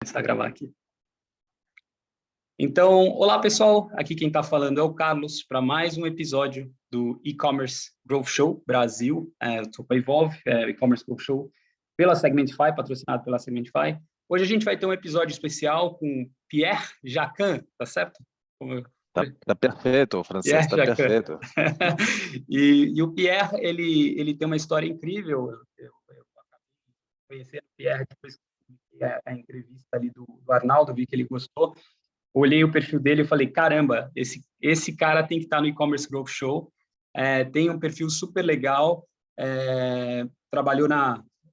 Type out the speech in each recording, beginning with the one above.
Começar a gravar aqui. Então, olá pessoal, aqui quem está falando é o Carlos para mais um episódio do E-Commerce Growth Show Brasil. Eu estou com a Evolve, E-Commerce Growth Show pela Segmentify, patrocinado pela Segmentify. Hoje a gente vai ter um episódio especial com Pierre Jacquin, tá certo? Tá perfeito, o francês Pierre tá Jacquin. perfeito. E o Pierre, ele tem uma história incrível. Eu conheci o Pierre depois que a entrevista ali do Arnaldo, vi que ele gostou. Olhei o perfil dele e falei, caramba, esse cara tem que estar no E-Commerce Growth Show. Tem um perfil super legal, trabalhou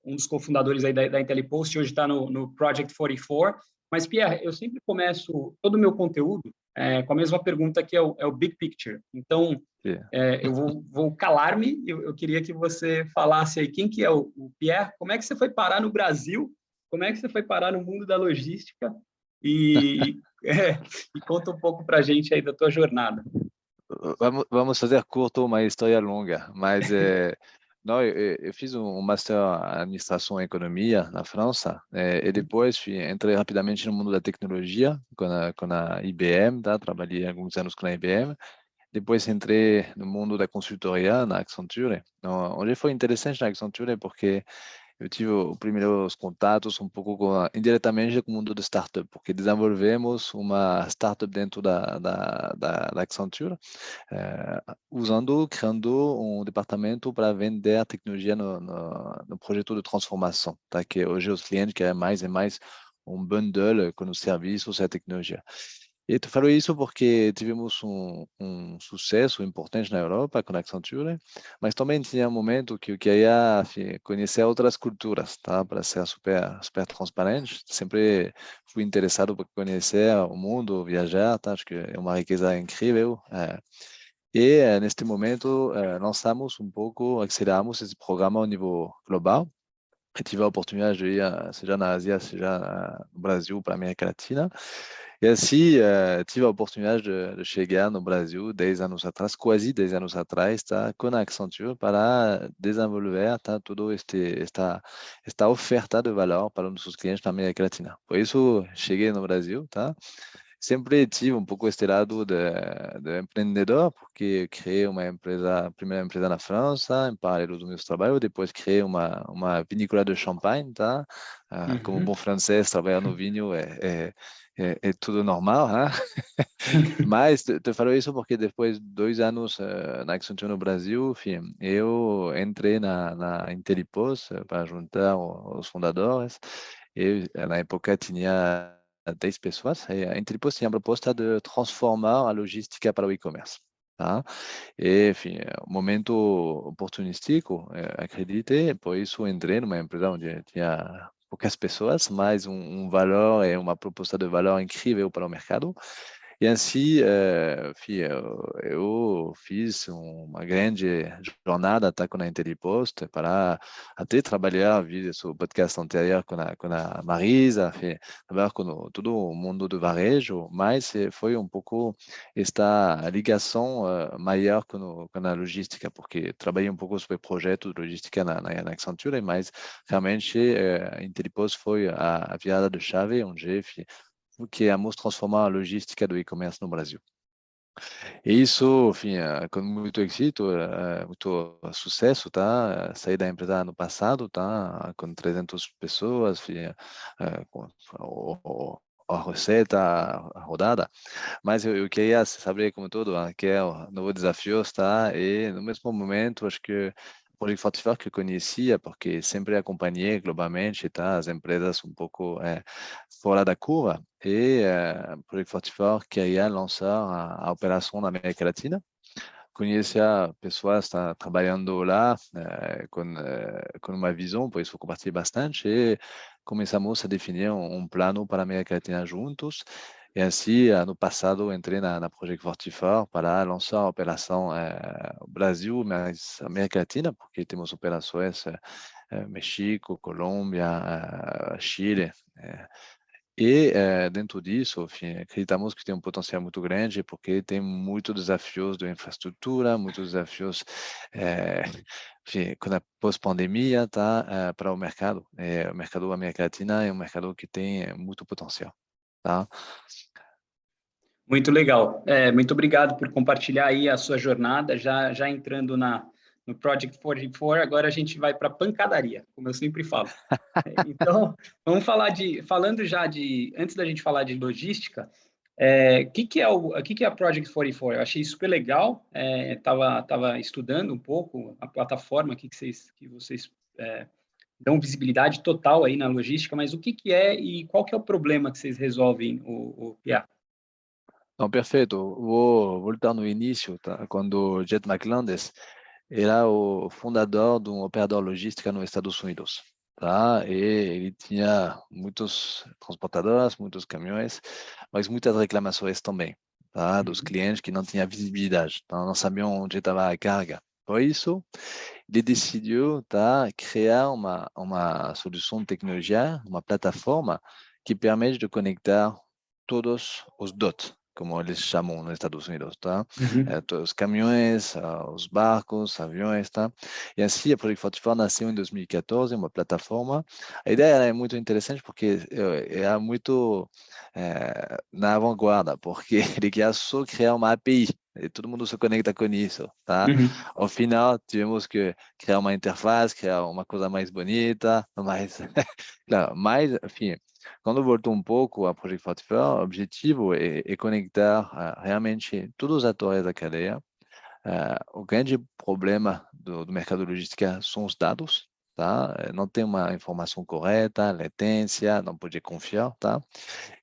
um dos cofundadores aí da IntelliPost, hoje está no Project 44. Mas, Pierre, eu sempre começo todo o meu conteúdo com a mesma pergunta que é o Big Picture. Então, eu vou calar-me, eu queria que você falasse aí quem que é o Pierre, como é que você foi parar no Brasil, como é que você foi parar no mundo da logística e conta um pouco para a gente aí da tua jornada. Vamos fazer curto uma história longa, mas não, eu fiz um master em administração e economia na França e depois entrei rapidamente no mundo da tecnologia com a IBM, tá? Trabalhei alguns anos com a IBM. Depois entrei no mundo da consultoria na Accenture, onde foi interessante na Accenture porque eu tive os primeiros contatos um pouco indiretamente com o mundo de startup, porque desenvolvemos uma startup dentro da Accenture, criando um departamento para vender tecnologia no projeto de transformação, tá? Que hoje os clientes querem mais e mais um bundle com os serviços e a tecnologia. E tu falou isso porque tivemos um sucesso importante na Europa com a Accenture, mas também tinha um momento que eu queria conhecer outras culturas, tá? Para ser super transparente. Sempre fui interessado por conhecer o mundo, viajar, tá? Acho que é uma riqueza incrível. Neste momento, lançamos aceleramos esse programa ao nível global. Eu tive a oportunidade de ir, seja na Ásia, seja no Brasil, para a América Latina. E assim, tive a oportunidade de chegar no Brasil 10 anos atrás, quase 10 anos atrás, tá, com a Accenture para desenvolver, tá, toda esta oferta de valor para os nossos clientes na América Latina. Por isso, cheguei no Brasil, tá? Sempre tive um pouco este lado de empreendedor, porque criei uma empresa, a primeira empresa na França, em paralelo do meu trabalho, depois criei uma vinícola de champanhe, tá? Como bom francês, trabalhar no vinho é tudo normal, né? Mas te falo isso porque depois de 2 anos na Accenture no Brasil, enfim, eu entrei na IntelliPost para juntar os fundadores. E na época tinha 10 pessoas. E a IntelliPost tinha a proposta de transformar a logística para o e-commerce. Tá? E, enfim, um momento oportunístico, acreditei, por isso entrei numa empresa onde tinha poucas pessoas, mas um valor e uma proposta de valor incrível para o mercado. E assim, eu fiz uma grande jornada, tá, com a IntelliPost para até trabalhar, vi o podcast anterior com a Marisa, trabalhar com todo o mundo do varejo, mas foi um pouco esta ligação maior com a logística, porque trabalhei um pouco sobre projetos de logística na Accenture, mas realmente a IntelliPost foi a virada de chave, onde queremos transformar a logística do e-commerce no Brasil. E isso, enfim, com muito êxito, muito sucesso, tá? Saí da empresa ano passado, tá? Com 300 pessoas, enfim, com a receita rodada. Mas eu queria saber, como tudo, que é o novo desafio, tá? E no mesmo momento, acho que o Project 44 que eu conhecia, porque sempre acompanhei globalmente, tá? As empresas um pouco fora da curva. E o Project 44 queria lançar a operação na América Latina. Conhecia pessoas tá, trabalhando lá com uma visão, por isso compartilhei bastante. E começamos a definir um plano para a América Latina juntos. E assim, ano passado, entrei na Project 44 para lançar a operação Brasil, mas América Latina, porque temos operações México, Colômbia, Chile. E dentro disso, enfim, acreditamos que tem um potencial muito grande, porque tem muitos desafios de infraestrutura, muitos desafios enfim, quando a pós-pandemia tá para o mercado. O mercado da América Latina é um mercado que tem muito potencial, tá? Muito legal. Muito obrigado por compartilhar aí a sua jornada. Já entrando no Project 44, agora a gente vai para a pancadaria, como eu sempre falo. Então, vamos falando já antes da gente falar de logística, que é a Project 44? Eu achei super legal. Tava estudando um pouco a plataforma que vocês dão visibilidade total aí na logística, mas o que é e qual que é o problema que vocês resolvem, o Pia? Não, perfeito. Vou voltar no início, tá? Quando Jet McLandes era o fundador de um operador logística nos Estados Unidos, tá? E ele tinha muitos transportadoras, muitos caminhões, mas muitas reclamações também, tá? Dos clientes que não tinham visibilidade, então não sabiam onde estava a carga. Por isso, ele decidiu, tá, criar uma solução de tecnologia, uma plataforma que permite de conectar todos os DOT, como eles chamam nos Estados Unidos, tá? Uhum. Todos os caminhões, os barcos, aviões, tá? E assim, a Project 44 nasceu em 2014, uma plataforma. A ideia é muito interessante porque é muito na vanguarda, porque ele quer só criar uma API. E todo mundo se conecta com isso, tá? Uhum. Ao final, tivemos que criar uma interface, criar uma coisa mais bonita, mais, claro, mais, enfim, quando volto um pouco a Project 44, o objetivo é conectar realmente todos os atores da cadeia. O grande problema do mercado logística são os dados, tá? Não tem uma informação correta, latência, não pode confiar, tá?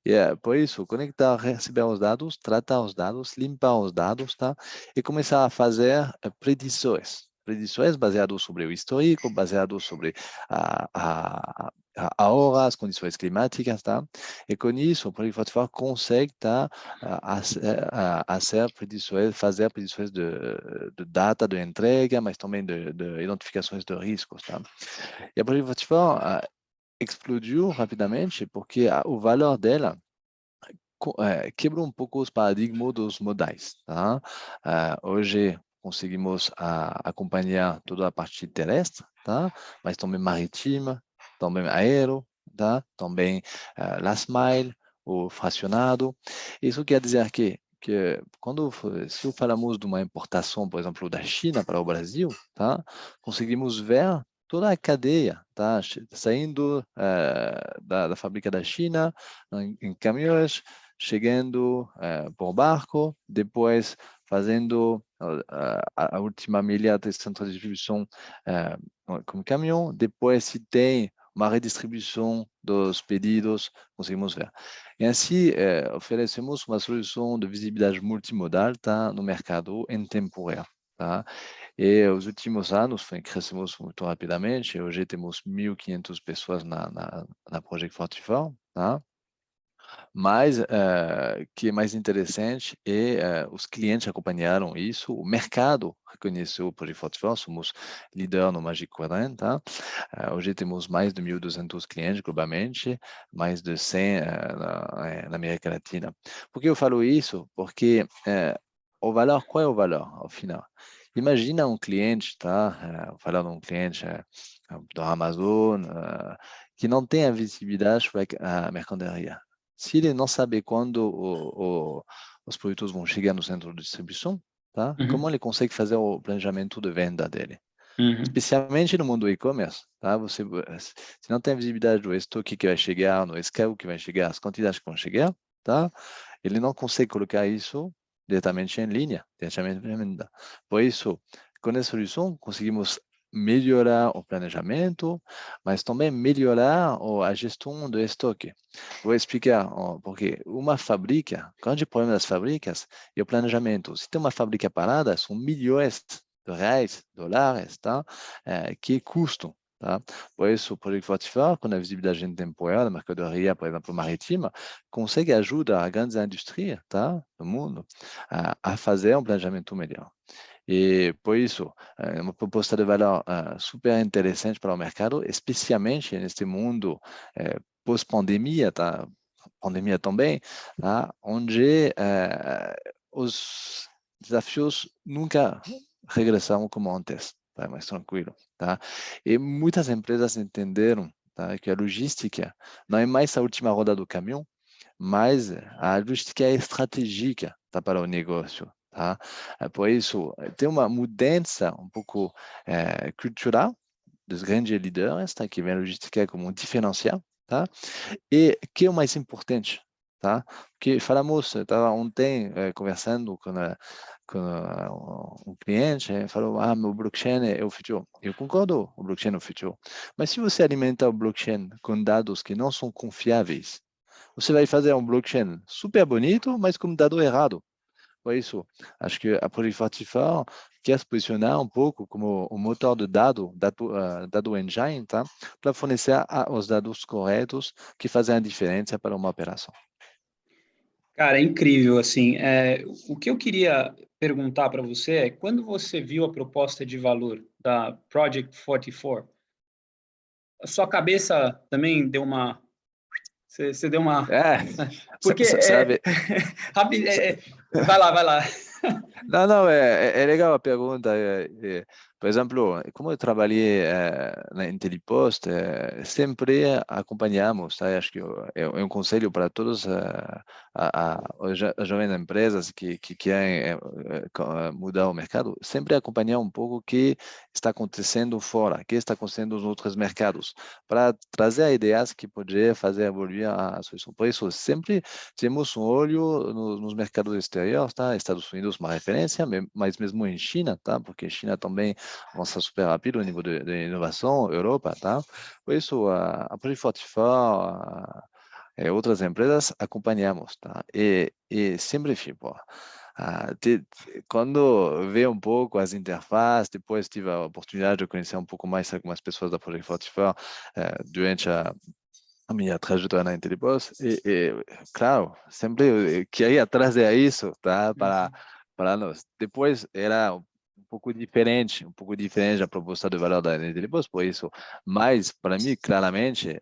E por isso, conectar, receber os dados, tratar os dados, limpar os dados, tá? E começar a fazer predições. Predições baseadas sobre o histórico, baseadas sobre a hora, as condições climáticas, tá? E com isso, o Project 44 consegue, tá? Fazer predições de data de entrega, mas também de identificações de riscos, tá? E a Project 44 explodiu rapidamente porque o valor dela quebra um pouco os paradigmas dos modais, tá? Hoje conseguimos acompanhar toda a parte terrestre, tá? Mas também marítima, também aéreo, tá? Também last mile, o fracionado. Isso quer dizer que se falamos de uma importação, por exemplo, da China para o Brasil, tá? Conseguimos ver toda a cadeia, tá? Saindo da fábrica da China em caminhões, chegando por barco, depois fazendo a última milha de centro de distribuição com caminhão, depois se tem uma redistribuição dos pedidos, conseguimos ver. E assim, oferecemos uma solução de visibilidade multimodal, tá, no mercado em tempo real, tá? E os últimos anos crescemos muito rapidamente. Hoje temos 1.500 pessoas na Project 44, tá? Mas o que é mais interessante é os clientes acompanharam isso, o mercado reconheceu o Project 44, somos líder no Magic Quadrant, tá? Hoje temos mais de 1.200 clientes globalmente, mais de 100 na América Latina. Por que eu falo isso? Porque o valor, qual é o valor ao final? Imagina um cliente, tá? Vou falar de um cliente do Amazon, que não tem a visibilidade sobre a mercadoria. Se ele não sabe quando os produtos vão chegar no centro de distribuição, tá? Uhum. Como ele consegue fazer o planejamento de venda dele? Uhum. Especialmente no mundo e-commerce, tá? Se não tem visibilidade do estoque que vai chegar, no SKU que vai chegar, as quantidades que vão chegar, tá? Ele não consegue colocar isso diretamente em linha, diretamente em venda. Por isso, com essa solução, conseguimos melhorar o planejamento, mas também melhorar a gestão do estoque. Vou explicar, porque uma fábrica, o grande problema das fábricas é o planejamento. Se tem uma fábrica parada, são milhões de reais, dólares, tá? Que custam. Tá? Por isso, o Project 44, com a visibilidade em tempo real da mercadoria, por exemplo, marítima, consegue ajudar a grandes indústrias, tá, do mundo a fazer um planejamento melhor. E, por isso, é uma proposta de valor super interessante para o mercado, especialmente neste mundo pós-pandemia, tá? pandemia também, tá? Onde os desafios nunca regressaram como antes, tá? Mais tranquilo, tá? E muitas empresas entenderam, tá, que a logística não é mais a última roda do caminhão, mas a logística é estratégica, tá, para o negócio, tá? Por isso, tem uma mudança um pouco cultural dos grandes líderes, tá, que vê a logística como um diferencial, tá? E que é o mais importante, tá? Porque falamos, estava ontem conversando com um cliente, falou, meu blockchain é o futuro. Eu concordo, o blockchain é o futuro. Mas se você alimenta o blockchain com dados que não são confiáveis, você vai fazer um blockchain super bonito, mas com dado errado. Por isso, acho que a Project 44 quer se posicionar um pouco como o motor de dado engine, tá? Para fornecer os dados corretos que fazem a diferença para uma operação. Cara, é incrível, assim, o que eu queria perguntar para você é, quando você viu a proposta de valor da Project 44, a sua cabeça também deu uma, você deu uma, É, porque sabe, vai lá, vai lá. não, não, é legal a pergunta. Por exemplo, como eu trabalhei na Intelipost, sempre acompanhamos, tá? Acho que é um conselho para todos as jovens empresas que querem mudar o mercado, sempre acompanhar um pouco o que está acontecendo fora, o que está acontecendo nos outros mercados, para trazer ideias que poderiam fazer evoluir a solução. Por isso, sempre temos um olho nos mercados exteriores, tá? Estados Unidos, uma referência, mas mesmo em China, tá? Porque a China também avança super rápido no nível de inovação, Europa, tá? Por isso, a Project 44, outras empresas acompanhamos, tá? E sempre, tipo, quando vê um pouco as interfaces, depois tive a oportunidade de conhecer um pouco mais algumas pessoas da Project 44 durante a minha trajetória na Intelibus claro, sempre eu queria trazer isso, tá, para nós. Depois era um pouco diferente a proposta de valor da Intelibus, por isso, mas para mim, claramente,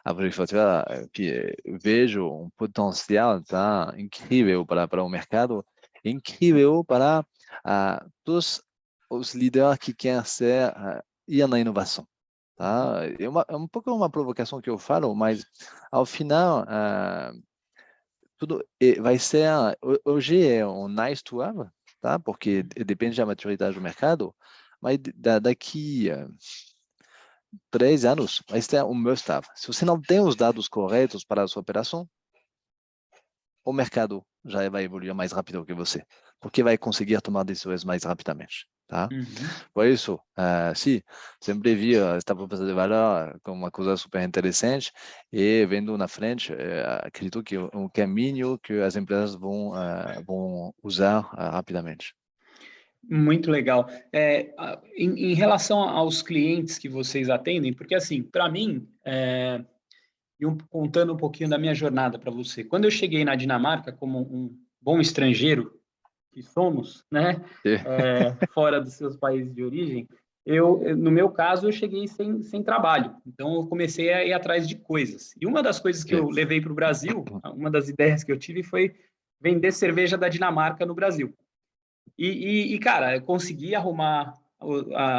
a prefeitura que vejo um potencial, tá, incrível para o mercado, incrível para todos os líderes que querem ser ir na inovação. Tá? É um pouco uma provocação que eu falo, mas ao final tudo vai ser hoje é um nice to have, tá? Porque depende da maturidade do mercado, mas daqui 3 anos vai ser um must have. Se você não tem os dados corretos para a sua operação, o mercado já vai evoluir mais rápido que você, porque vai conseguir tomar decisões mais rapidamente, tá? Uhum. Por isso, sim, sempre vi esta proposta de valor como uma coisa super interessante e vendo na frente, acredito que é um caminho que as empresas vão usar rapidamente. Muito legal. Em relação aos clientes que vocês atendem, porque assim, para mim, contando um pouquinho da minha jornada para você, quando eu cheguei na Dinamarca como um bom estrangeiro que somos, né, E- fora dos seus países de origem, no meu caso, eu cheguei sem trabalho. Então, eu comecei a ir atrás de coisas. E uma das coisas que e- eu levei para o Brasil, uma das ideias que eu tive foi vender cerveja da Dinamarca no Brasil. Cara, eu consegui arrumar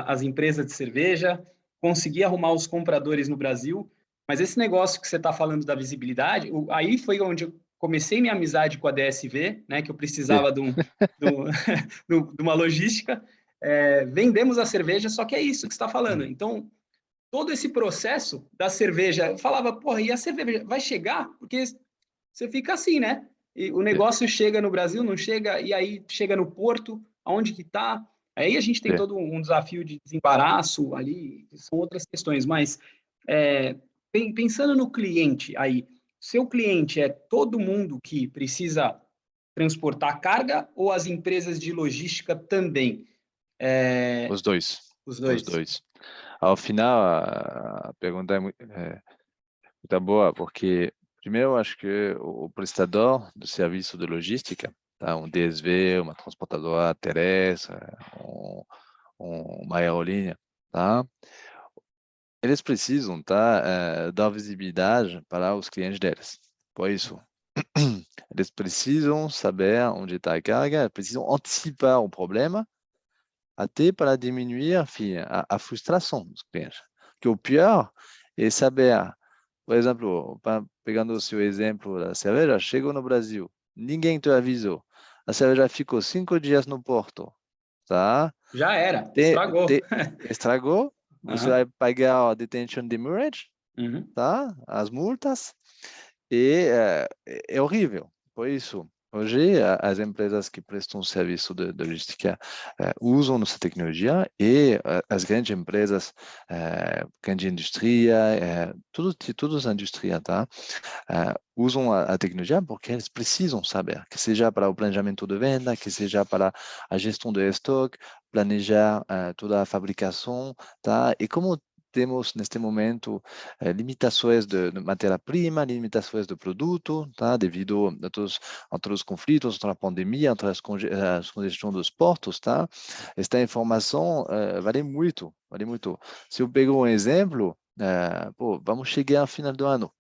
as empresas de cerveja, consegui arrumar os compradores no Brasil, mas esse negócio que você está falando da visibilidade, aí foi onde eu comecei minha amizade com a DSV, né, que eu e- precisava de uma logística. Vendemos a cerveja, só que é isso que você está falando. Então, todo esse processo da cerveja, eu falava, porra, e a cerveja vai chegar? Porque você fica assim, né? E o e- negócio chega no Brasil, não chega, e aí chega no porto, aonde que está? Aí a gente tem e- todo um desafio de desembaraço ali, são outras questões, mas é, pensando no cliente aí, seu cliente é todo mundo que precisa transportar carga ou as empresas de logística também? É, Os dois, os os dois. dois. Ao final, a pergunta é muito boa, porque primeiro acho que o prestador do serviço de logística, tá? Um DSV, uma transportadora terrestre, uma aerolínea, tá? eles precisam, tá, dar visibilidade para os clientes deles. Por isso, eles precisam saber onde está a carga, precisam antecipar o problema, até para diminuir, enfim, a frustração dos clientes. Que o pior é saber, por exemplo, pegando o seu exemplo da cerveja, chegou no Brasil, ninguém te avisou, a cerveja ficou 5 dias no porto, tá? Já era, estragou. Estragou, você Aham. vai pagar a detention demurrage, Uhum. tá? As multas, e é horrível. Por isso, hoje, as empresas que prestam serviço de logística usam nossa tecnologia e as grandes empresas, grande indústria, todas as indústrias, tá? Usam a tecnologia porque eles precisam saber, que seja para o planejamento de venda, que seja para a gestão de estoque, planejar toda a fabricação, tá? E como temos neste momento limitações de matéria-prima, limitações de produto, tá? Devido a todos os conflitos, a pandemia, entre as congestões dos portos, tá? Esta informação vale muito, vale muito. Se eu pego um exemplo, pô, vamos chegar ao final do ano,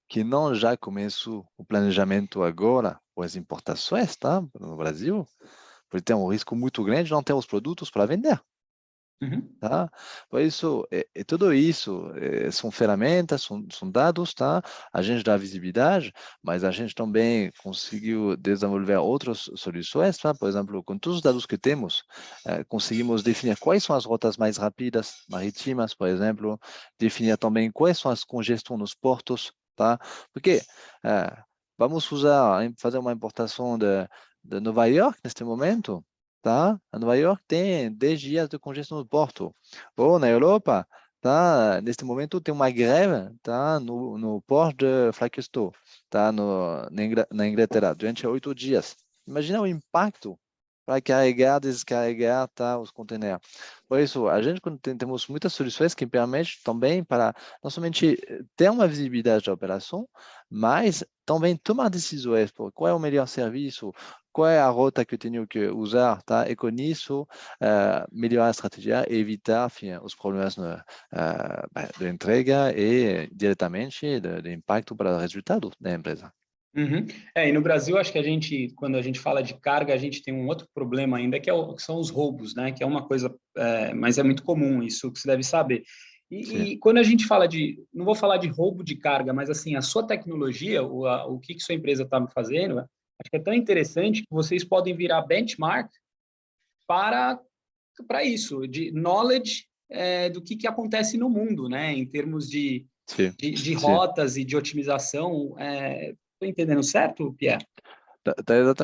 que não já começou o planejamento agora, com as importações, tá? No Brasil, porque tem um risco muito grande de não ter os produtos para vender. Uhum. Tá? Por isso, tudo isso são ferramentas, são dados, tá? A gente dá visibilidade, mas a gente também conseguiu desenvolver outras soluções, tá? Por exemplo, com todos os dados que temos, conseguimos definir quais são as rotas mais rápidas, marítimas, por exemplo, definir também quais são as congestões nos portos, tá? Porque vamos fazer uma importação de Nova York neste momento, tá? A Nova York tem 10 dias de congestão no porto. Ou na Europa, tá? Neste momento tem uma greve, tá? No porto de Francisco, tá? Na Inglaterra, durante 8 dias. Imagina o impacto para carregar, descarregar, tá? Os conteneurs. Por isso, a gente temos muitas soluções que permitem também para não somente ter uma visibilidade da operação, mas também tomar decisões por qual é o melhor serviço, qual é a rota que eu tenho que usar, tá? E com isso, melhorar a estratégia e evitar, enfim, os problemas de entrega e diretamente de impacto para o resultado da empresa. Uhum. E no Brasil, acho que quando a gente fala de carga, a gente tem um outro problema ainda, que são os roubos, né? Que é uma coisa, mas é muito comum, isso que você deve saber. Sim, E quando a gente fala não vou falar de roubo de carga, mas assim, a sua tecnologia, o que sua empresa está fazendo, acho que é tão interessante que vocês podem virar benchmark para, para isso, de knowledge do que acontece no mundo, né? Em termos sim, de sim. rotas e de otimização. Estou entendendo certo, Pierre?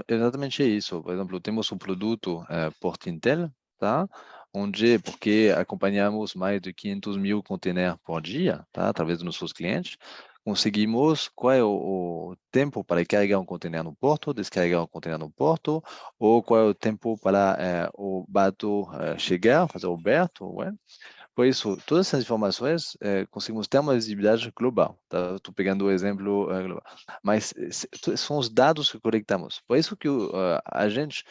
Exatamente isso. Por exemplo, temos um produto Port Intel, tá? Onde, porque acompanhamos mais de 500 mil containers por dia, tá? Através dos nossos clientes, conseguimos qual é o tempo para carregar um container no porto, descarregar um container no porto, ou qual é o tempo para o barco chegar, fazer o berto, ué. Por isso, todas essas informações conseguimos ter uma visibilidade global. Tá? Estou pegando o exemplo global. Mas são os dados que coletamos. Por isso que a gente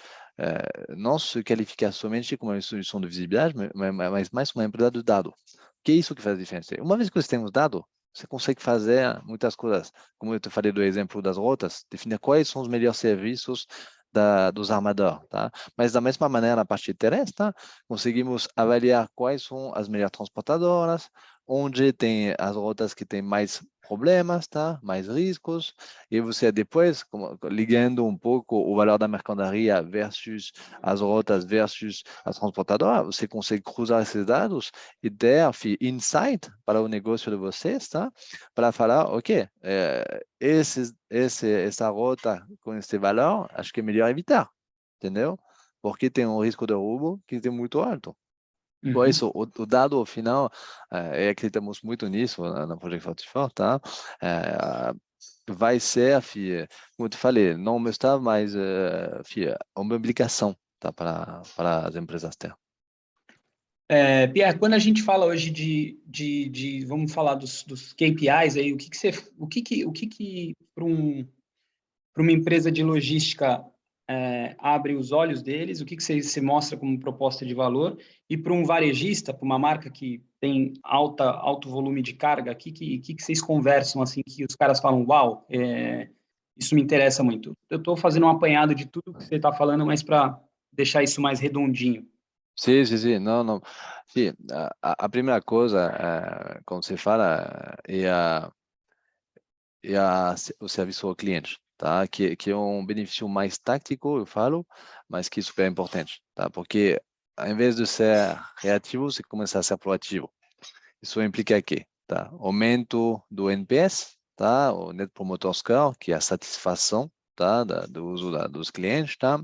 não se qualifica somente como uma solução de visibilidade, mas mais uma empresa de dados. Que é isso que faz a diferença. Uma vez que você tem os dados, você consegue fazer muitas coisas. Como eu te falei do exemplo das rotas, definir quais são os melhores serviços dos armadores, tá? Mas da mesma maneira, na parte terrestre, tá? Conseguimos avaliar quais são as melhores transportadoras, onde tem as rotas que têm mais problemas, tá? Mais riscos, e você depois, ligando um pouco o valor da mercadoria versus as rotas versus as transportadoras, você consegue cruzar esses dados e ter insight para o negócio de vocês, tá? Para falar, ok, essa rota com esse valor, acho que é melhor evitar, entendeu? Porque tem um risco de roubo que é muito alto. Por Uhum. isso, o dado ao final, acreditamos muito nisso na Project 44, tá? Vai ser, como eu te falei, não mostrar mais uma obrigação, tá? Para as empresas ter. Pierre, quando a gente fala hoje vamos falar dos KPIs aí, o que que para uma empresa de logística abre os olhos deles, o que você mostra como proposta de valor, e para um varejista, para uma marca que tem alto volume de carga, o que vocês conversam, assim, que os caras falam, uau, isso me interessa muito. Eu estou fazendo um apanhado de tudo que você está falando, mas para deixar isso mais redondinho. Sim, sim, sim, não, não. Sim, a primeira coisa, quando você fala, o serviço ao cliente, tá? Que é um benefício mais tático, eu falo, mas que é super importante, tá? Porque ao invés de ser reativo, você começa a ser proativo. Isso implica que, tá? Aumento do NPS, tá? O Net Promoter Score, que é a satisfação, tá? Do uso dos clientes, tá?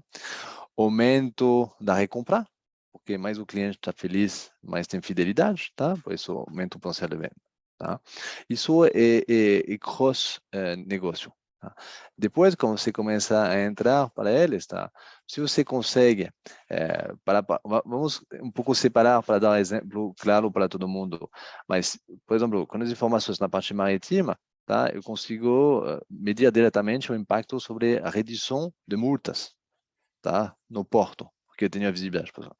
Aumento da recompra, porque mais o cliente está feliz, mais tem fidelidade, tá? Por isso aumenta o potencial de venda, tá? Isso é cross negócio. Tá? Depois, quando você começa a entrar para eles, tá? Se você consegue, vamos um pouco separar para dar um exemplo claro para todo mundo. Mas, por exemplo, com as informações na parte marítima, tá? Eu consigo medir diretamente o impacto sobre a redução de multas, tá? No porto, porque eu tenho a visibilidade. Por exemplo.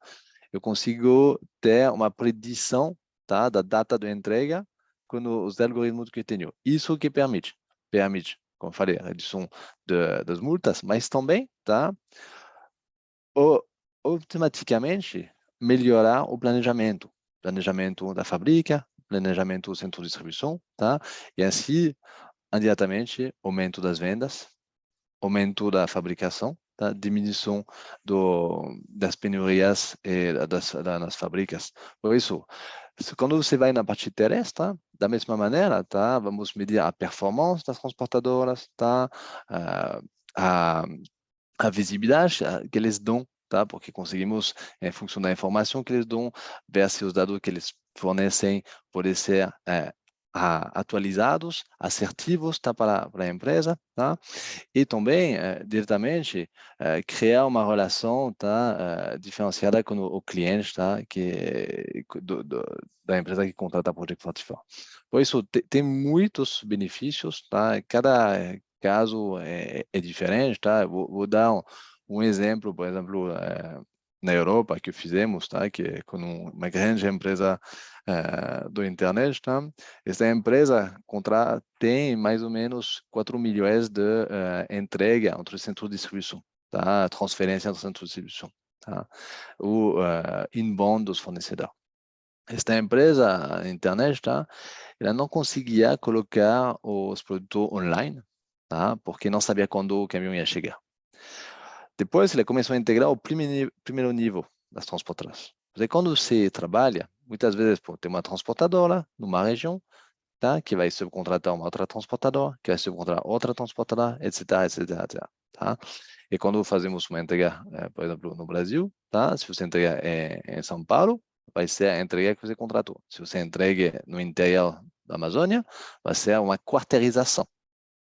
Eu consigo ter uma predição, tá? Da data de entrega com os algoritmos que eu tenho. Isso que permite, como eu falei, a redução das multas, mas também, tá? Automaticamente melhorar o planejamento da fábrica, planejamento do centro de distribuição, tá? E assim, indiretamente, aumento das vendas, aumento da fabricação, tá? Diminuição das penurias nas fábricas. Por isso, quando você vai na parte terrestre, tá? Da mesma maneira, tá? Vamos medir a performance das transportadoras, tá? A, a visibilidade que eles dão, tá? Porque conseguimos, em função da informação que eles dão, ver se os dados que eles fornecem podem ser atualizados, assertivos, tá? Para a empresa, tá? E também, diretamente, criar uma relação, tá? Diferenciada com o cliente, tá? Da empresa que contrata Project Fortify. Por isso, tem muitos benefícios, tá? Cada caso é diferente, tá? Vou dar um exemplo, por exemplo, na Europa que fizemos, tá? Que é com uma grande empresa do internet, tá? Esta empresa tem mais ou menos 4 milhões de entrega entre o centro de distribuição, tá? Transferência entre o centro de distribuição, tá? O inbound dos fornecedores. Esta empresa, a internet, tá? Ela não conseguia colocar os produtos online, tá? Porque não sabia quando o caminhão ia chegar. Depois, ela começou a integrar o primeiro nível das transportadoras. Porque quando você trabalha, muitas vezes tem uma transportadora numa região, tá? Que vai subcontratar uma outra transportadora, que vai subcontratar outra transportadora, etc, etc, etc, tá? E quando fazemos uma entrega, por exemplo, no Brasil, tá? Se você entrega em São Paulo, vai ser a entrega que você contratou. Se você entrega no interior da Amazônia, vai ser uma quarteirização,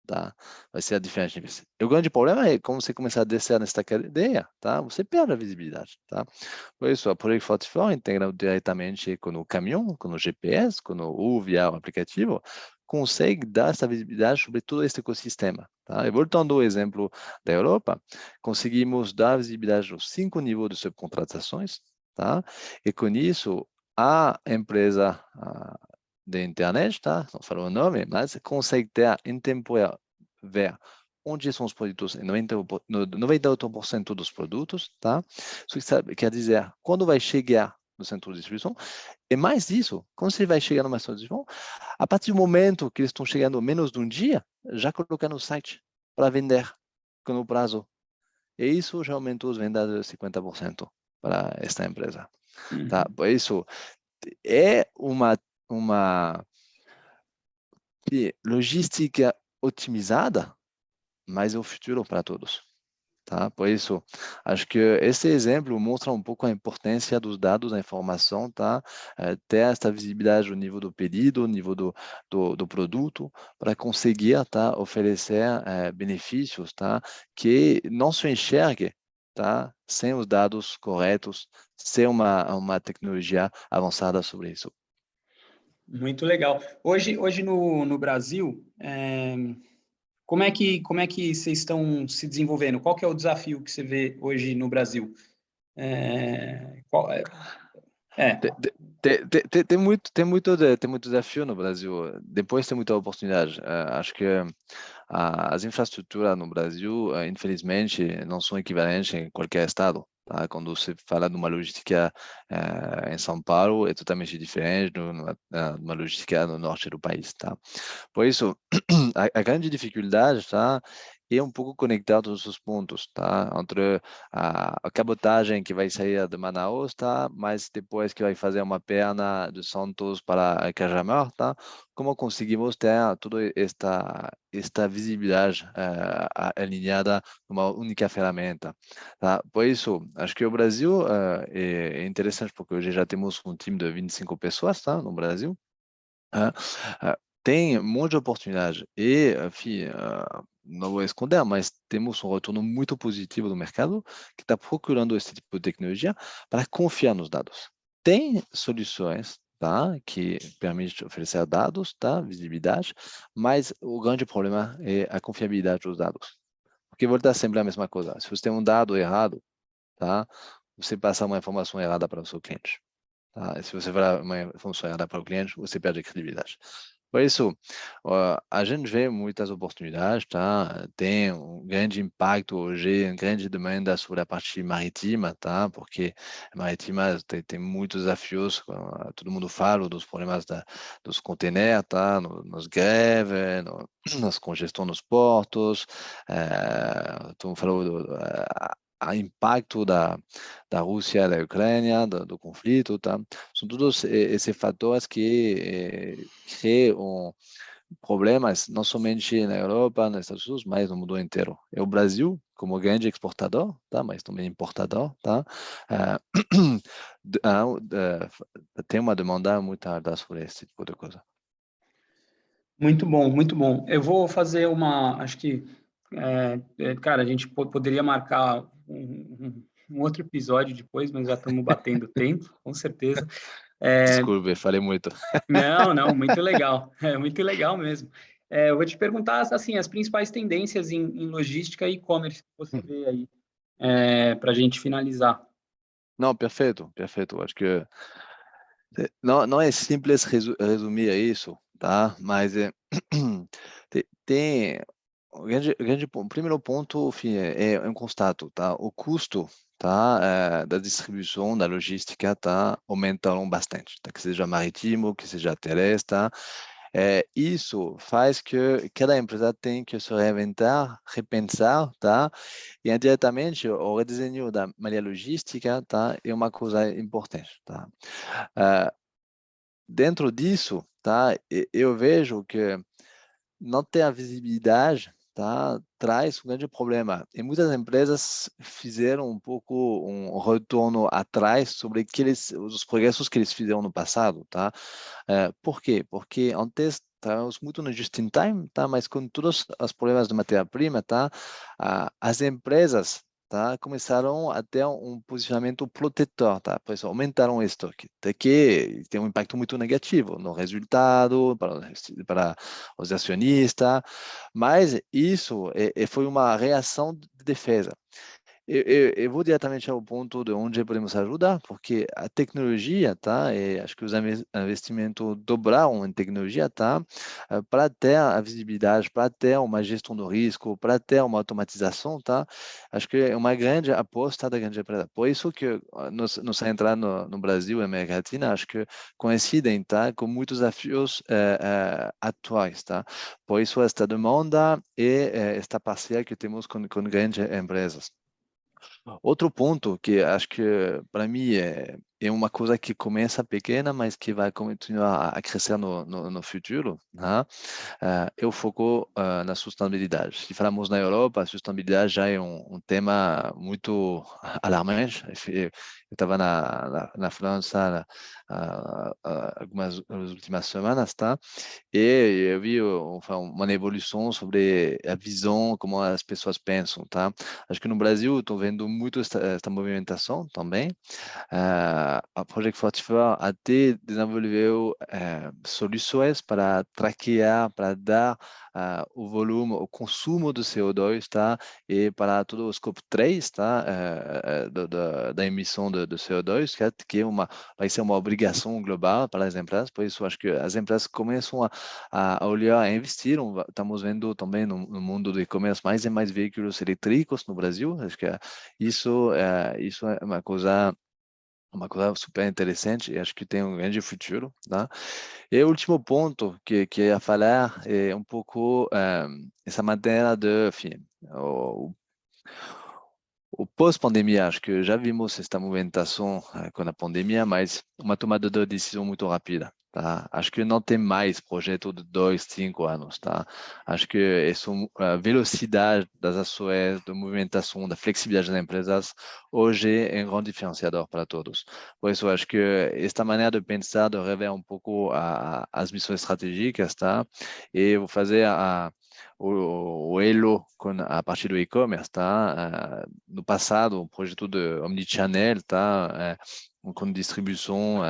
tá? Vai ser a diferença. E o grande problema é quando você começar a descer nesta cadeia, tá? Você perde a visibilidade, tá? Por isso, a Project Fortify integra diretamente com o caminhão, com o GPS, com o via o aplicativo, consegue dar essa visibilidade sobre todo esse ecossistema, tá? E voltando ao exemplo da Europa, conseguimos dar visibilidade aos 5 níveis de subcontratações, tá? E com isso, a empresa de internet, tá? Não falo o nome, mas consegue ter em tempo real, ver onde são os produtos, em 98% dos produtos, tá? Isso quer dizer, quando vai chegar no centro de distribuição, e mais disso, quando você vai chegar no centro de distribuição, a partir do momento que eles estão chegando menos de um dia, já colocar no site para vender com o prazo. E isso já aumentou as vendas de 50% para esta empresa. Tá? Por isso, é uma logística otimizada, mas é o futuro para todos. Tá? Por isso, acho que esse exemplo mostra um pouco a importância dos dados, da informação, tá? Ter esta visibilidade no nível do pedido, no nível do produto, para conseguir, tá? Oferecer benefícios, tá? Que não se enxergue, tá? Sem os dados corretos, sem uma tecnologia avançada sobre isso. Muito legal. Hoje no Brasil, como é que vocês estão se desenvolvendo? Qual que é o desafio que você vê hoje no Brasil? Qual é? É, Tem muito desafio no Brasil. Depois tem muita oportunidade. Acho que as infraestruturas no Brasil, infelizmente, não são equivalentes em qualquer estado. Tá? Quando você fala de uma logística em São Paulo, é totalmente diferente de uma logística no norte do país. Tá? Por isso, a grande dificuldade, tá, é um pouco conectar todos os pontos, tá, entre a cabotagem que vai sair de Manaus, tá, mas depois que vai fazer uma perna de Santos para Cajamar, tá, como conseguimos ter toda esta visibilidade alinhada numa única ferramenta, tá? Por isso, acho que o Brasil é interessante porque hoje já temos um time de 25 pessoas, tá, no Brasil. Tem um monte de oportunidade e, enfim, não vou esconder, mas temos um retorno muito positivo do mercado que está procurando esse tipo de tecnologia para confiar nos dados. Tem soluções, tá, que permitem oferecer dados, tá, visibilidade, mas o grande problema é a confiabilidade dos dados. Porque volta sempre a mesma coisa. Se você tem um dado errado, tá, você passa uma informação errada para o seu cliente. Tá? E se você falar uma informação errada para o cliente, você perde a credibilidade. Por isso, a gente vê muitas oportunidades, tá? Tem um grande impacto hoje, uma grande demanda sobre a parte marítima, tá? Porque a marítima tem muitos desafios, todo mundo fala dos problemas dos containers, tá? Nos greves, nas congestões nos portos, todo mundo falou a impacto da Rússia, da Ucrânia, do conflito, tá? São todos esses fatores que criam problemas, não somente na Europa, nos Estados Unidos, mas no mundo inteiro. E o Brasil, como grande exportador, tá? Mas também importador, tá? Tem uma demanda muito alta sobre esse tipo de coisa. muito bom, muito bom. Eu vou fazer acho que, cara, a gente poderia marcar um outro episódio depois, mas já estamos batendo tempo, com certeza. Desculpe, falei muito. Não, não, muito legal, é muito legal mesmo. Eu vou te perguntar, assim, as principais tendências em logística e e-commerce que você vê aí, para a gente finalizar. Não, perfeito, perfeito. Acho que não é simples resumir isso, tá? Mas tem o primeiro ponto, enfim, é um constato, tá? O custo, tá, da distribuição, da logística, tá, aumentaram bastante, tá? Que seja marítimo, que seja terrestre, tá? Isso faz que cada empresa tem que se reinventar, repensar, tá? E indiretamente o redesenho da malha logística, tá, é uma coisa importante, tá? Eh, Dentro disso, tá, eu vejo que não ter a visibilidade, tá, traz um grande problema. E muitas empresas fizeram um pouco um retorno atrás sobre os progressos que eles fizeram no passado, tá? Por quê? Porque antes estávamos muito no just in time, tá? Mas com todos os problemas de matéria-prima, tá? As empresas, tá, começaram a ter um posicionamento protetor, tá? Por isso aumentaram o estoque, até que tem um impacto muito negativo no resultado para os acionistas, mas isso foi uma reação de defesa. Eu vou diretamente ao ponto de onde podemos ajudar, porque a tecnologia, tá? Acho que os investimentos dobraram em tecnologia, tá? Para ter a visibilidade, para ter uma gestão do risco, para ter uma automatização, tá? Acho que é uma grande aposta da grande empresa. Por isso que nossa entrada no Brasil e América Latina, acho que coincidem, tá? Com muitos desafios atuais, tá? Por isso esta demanda e esta parceria que temos com grandes empresas. Outro ponto que acho que para mim é uma coisa que começa pequena, mas que vai continuar a crescer no futuro, né? Eu foco na sustentabilidade. Se falamos na Europa, a sustentabilidade já é um tema muito alarmante. Eu estava na França algumas as últimas semanas, tá? E eu vi uma evolução sobre a visão, como as pessoas pensam, tá? Acho que no Brasil estou vendo muito esta movimentação também. A Project 44 até desenvolveu soluções para traquear, para dar o volume, o consumo do CO2, tá? E para todo o scope 3, tá? Da emissão de CO2, que vai ser uma obrigação global para as empresas. Por isso, acho que as empresas começam a olhar, a investir. Estamos vendo também no mundo do e-commerce mais e mais veículos elétricos no Brasil. Acho que isso é uma coisa super interessante e acho que tem um grande futuro, tá? E o último ponto que eu ia falar é um pouco essa matéria de, enfim, o pós-pandemia. Acho que já vimos esta movimentação com a pandemia, mas uma tomada de decisão muito rápida, tá? Acho que não tem mais projeto de 2, 5 anos, tá? Acho que a velocidade das ações, da movimentação, da flexibilidade das empresas, hoje é um grande diferenciador para todos. Por isso, acho que esta maneira de pensar, de rever um pouco as missões estratégicas, tá? E vou fazer o elo a partir do e-commerce, tá? No passado, um projeto de omnichannel, tá? Com distribuição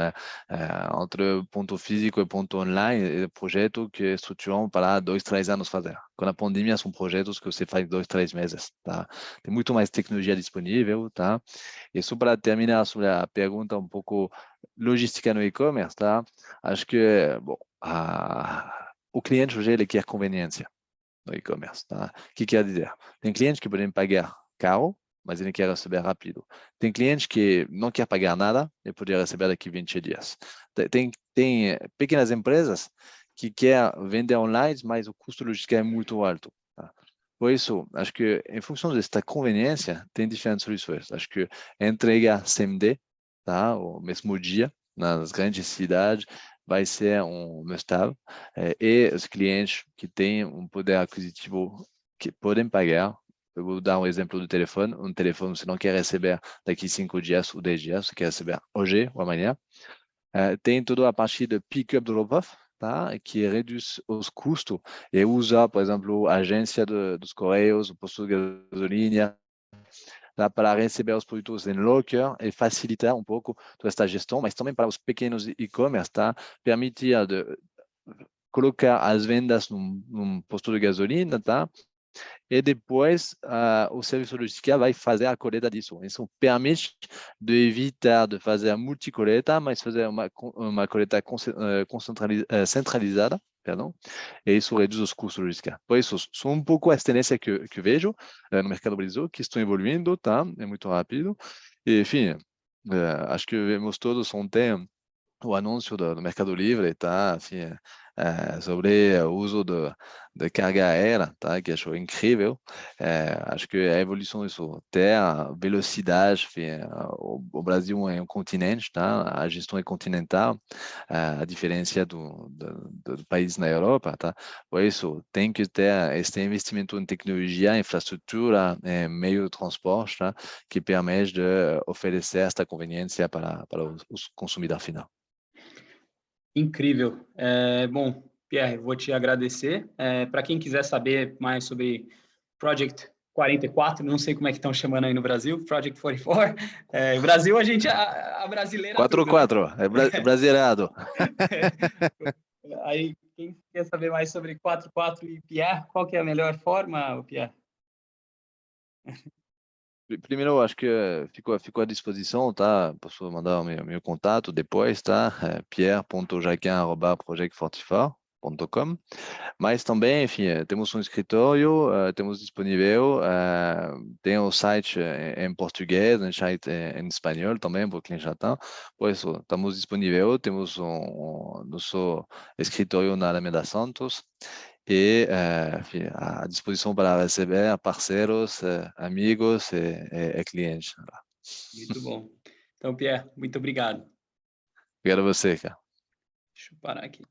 entre ponto físico e ponto online, é um projeto que estruturamos para 2, 3 anos fazer. Com a pandemia, são projetos que você faz 2, 3 meses, tá? Tem muito mais tecnologia disponível, tá? E só para terminar sobre a pergunta um pouco logística no e-commerce, tá? Acho que, bom, o cliente hoje ele quer conveniência no e-commerce, tá? O que quer dizer? Tem clientes que podem pagar caro, mas ele quer receber rápido. Tem clientes que não quer pagar nada e pode receber daqui 20 dias. Tem pequenas empresas que querem vender online, mas o custo logístico é muito alto, tá? Por isso, acho que em função desta conveniência, tem diferentes soluções. Acho que entrega CMD, tá? O mesmo dia, nas grandes cidades, vai ser um must-have. E os clientes que têm um poder aquisitivo que podem pagar. Eu vou dar um exemplo do telefone. Um telefone, você não quer receber daqui 5 dias ou 10 dias, você quer receber hoje ou amanhã. Tem toda a parte de pick-up drop-off, tá? Que reduz os custos e usa, por exemplo, a agência dos Correios, o posto de gasolina, tá? Para receber os produtos em locker e facilitar um pouco toda esta gestão, mas também para os pequenos e-commerce, tá? Permitir de colocar as vendas num posto de gasolina, tá? E depois o serviço logístico vai fazer a coleta disso. Isso permite de evitar de fazer multicoleta, mas fazer uma coleta centralizada, perdão, e isso reduz os custos logísticos. Por isso, são um pouco as tendências que vejo no mercado brasileiro, que estão evoluindo, tá? É muito rápido. E, enfim, acho que vemos todos ontem o anúncio do Mercado Livre, tá? Enfim, sobre o uso de carga aérea, tá? Que acho incrível. Acho que a evolução disso, ter a velocidade, enfim, o Brasil é um continente, tá? A gestão é continental, a diferença do país na Europa, tá? Por isso, tem que ter este investimento em tecnologia, infraestrutura, meio de transporte, tá? Que permite de oferecer esta conveniência para os consumidores final. Incrível. Bom, Pierre, vou te agradecer. Para quem quiser saber mais sobre Project 44, não sei como é que estão chamando aí no Brasil, Project 44. Brasil, a brasileira 44, tudo, né? Brasileirado. Aí, quem quer saber mais sobre 44 e Pierre, qual que é a melhor forma, Pierre? Primeiro, acho que ficou à disposição, tá? Posso mandar o meu contato depois, tá? pierre.jaquin@project44.com. Mas também, enfim, temos um escritório, temos disponível, tem o site em português, um site em espanhol também, para o cliente já. Por isso, estamos disponíveis, temos nosso escritório na Alameda Santos, e enfim, à disposição para receber parceiros, amigos e clientes. Muito bom. Então, Pierre, muito obrigado. Obrigado a você, cara. Deixa eu parar aqui.